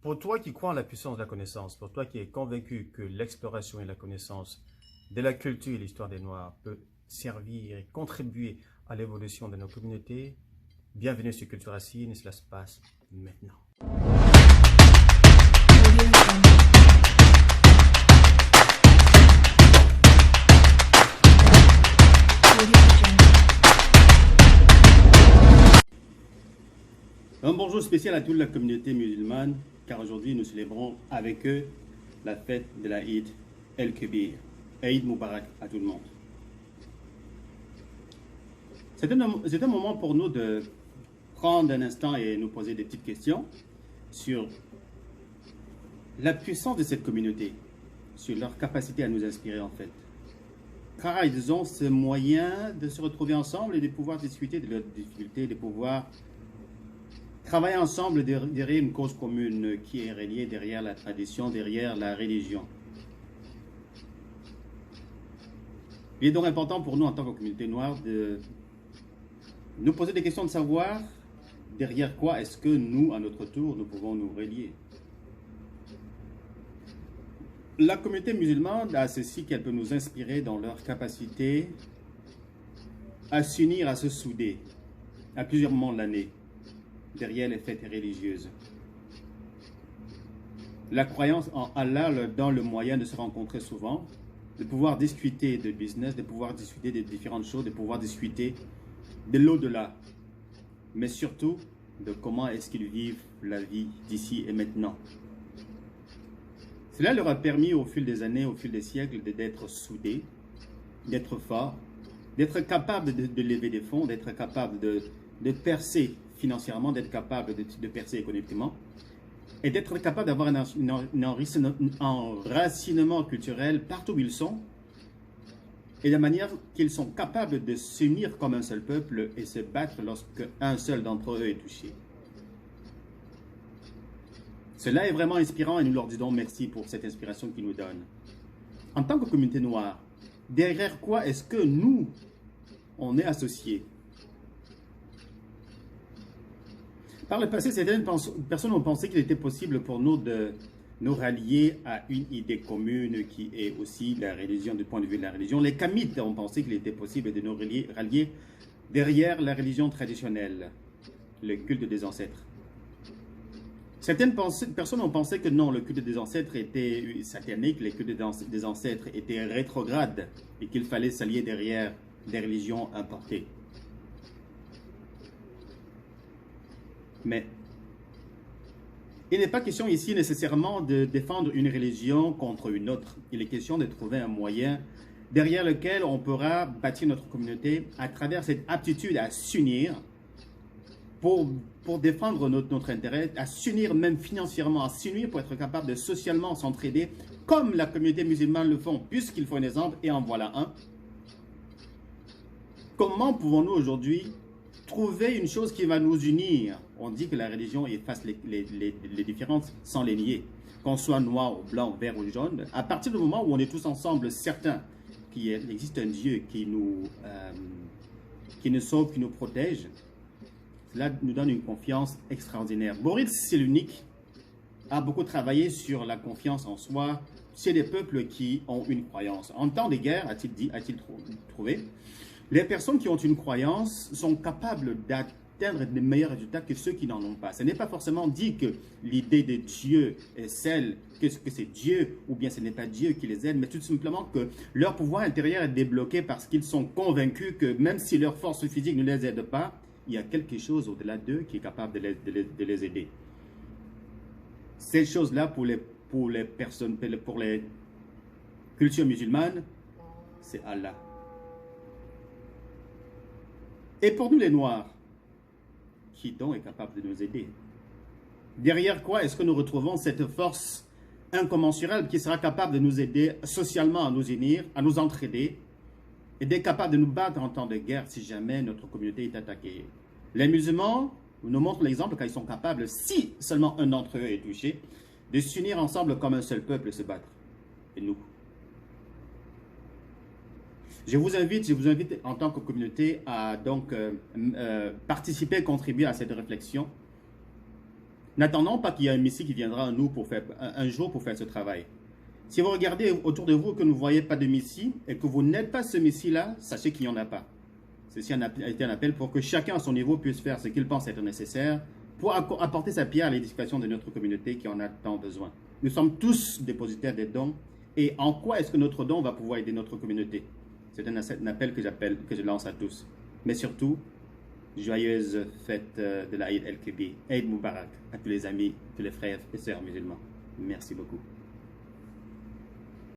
Pour toi qui crois en la puissance de la connaissance, pour toi qui es convaincu que l'exploration et la connaissance de la culture et l'histoire des Noirs peut servir et contribuer à l'évolution de nos communautés, bienvenue sur Culture Racine et cela se passe maintenant. Un bonjour spécial à toute la communauté musulmane, car aujourd'hui nous célébrons avec eux la fête de la Eid el-Kébir. Eid Mubarak à tout le monde. C'est un moment pour nous de prendre un instant et nous poser des petites questions sur la puissance de cette communauté, sur leur capacité à nous inspirer en fait. Car ils ont ce moyen de se retrouver ensemble et de pouvoir discuter de leurs difficultés, de pouvoir travailler ensemble derrière une cause commune qui est reliée derrière la tradition, derrière la religion. Il est donc important pour nous en tant que communauté noire de nous poser des questions de savoir derrière quoi est-ce que nous, à notre tour, nous pouvons nous relier. La communauté musulmane a ceci qu'elle peut nous inspirer dans leur capacité à s'unir, à se souder à plusieurs moments de l'année derrière les fêtes religieuses. La croyance en Allah leur donne le moyen de se rencontrer souvent, de pouvoir discuter de business, de pouvoir discuter de différentes choses, de pouvoir discuter de l'au-delà, mais surtout de comment est-ce qu'ils vivent la vie d'ici et maintenant. Cela leur a permis au fil des années, au fil des siècles, d'être soudés, d'être forts, d'être capables de lever des fonds, d'être capables de percer financièrement, d'être capable de percer économiquement et d'être capable d'avoir un enracinement culturel partout où ils sont et de manière qu'ils sont capables de s'unir comme un seul peuple et se battre lorsque un seul d'entre eux est touché. Cela est vraiment inspirant et nous leur disons merci pour cette inspiration qu'ils nous donnent. En tant que communauté noire, derrière quoi est-ce que nous, on est associés? Par le passé, certaines personnes ont pensé qu'il était possible pour nous de nous rallier à une idée commune qui est aussi la religion du point de vue de la religion. Les Kamites ont pensé qu'il était possible de nous rallier derrière la religion traditionnelle, le culte des ancêtres. Certaines personnes ont pensé que non, le culte des ancêtres était satanique, le culte des ancêtres était rétrograde et qu'il fallait s'allier derrière des religions importées. Mais il n'est pas question ici nécessairement de défendre une religion contre une autre. Il est question de trouver un moyen derrière lequel on pourra bâtir notre communauté à travers cette aptitude à s'unir pour défendre notre intérêt, à s'unir même financièrement, à s'unir pour être capable de socialement s'entraider comme la communauté musulmane le font, puisqu'il faut un exemple et en voilà un. Comment pouvons-nous aujourd'hui trouver une chose qui va nous unir? On dit que la religion efface les différences sans les nier. Qu'on soit noir ou blanc, vert ou jaune, à partir du moment où on est tous ensemble certains qu'il existe un Dieu qui nous sauve, qui nous protège, cela nous donne une confiance extraordinaire. Boris Cyrulnik a beaucoup travaillé sur la confiance en soi chez les peuples qui ont une croyance. En temps de guerre, a-t-il trouvé, les personnes qui ont une croyance sont capables d'atteindre de meilleurs résultats que ceux qui n'en ont pas. Ce n'est pas forcément dit que l'idée de Dieu est celle, que c'est Dieu ou bien ce n'est pas Dieu qui les aide, mais tout simplement que leur pouvoir intérieur est débloqué parce qu'ils sont convaincus que même si leur force physique ne les aide pas, il y a quelque chose au-delà d'eux qui est capable de les aider. Cette chose-là, pour les personnes, pour les cultures musulmanes, c'est Allah. Et pour nous les Noirs, qui donc est capable de nous aider? Derrière quoi est-ce que nous retrouvons cette force incommensurable qui sera capable de nous aider socialement à nous unir, à nous entraider, et d'être capable de nous battre en temps de guerre si jamais notre communauté est attaquée? Les musulmans nous montrent l'exemple quand ils sont capables, si seulement un d'entre eux est touché, de s'unir ensemble comme un seul peuple et se battre. Et nous? Je vous invite en tant que communauté à donc participer, contribuer à cette réflexion N'attendons pas qu'il y ait un Messie qui viendra à nous pour faire, un jour pour faire ce travail. Si vous regardez autour de vous et que vous ne voyez pas de Messie et que vous n'êtes pas ce Messie-là, sachez qu'il n'y en a pas. Ceci a été un appel pour que chacun à son niveau puisse faire ce qu'il pense être nécessaire pour apporter sa pierre à l'édification de notre communauté qui en a tant besoin. Nous sommes tous dépositaires des dons. Et en quoi est-ce que notre don va pouvoir aider notre communauté? C'est un appel que je lance à tous. Mais surtout, joyeuse fête de l'Aïd el-Kébir. Eid Mubarak à tous les amis, tous les frères et sœurs musulmans. Merci beaucoup.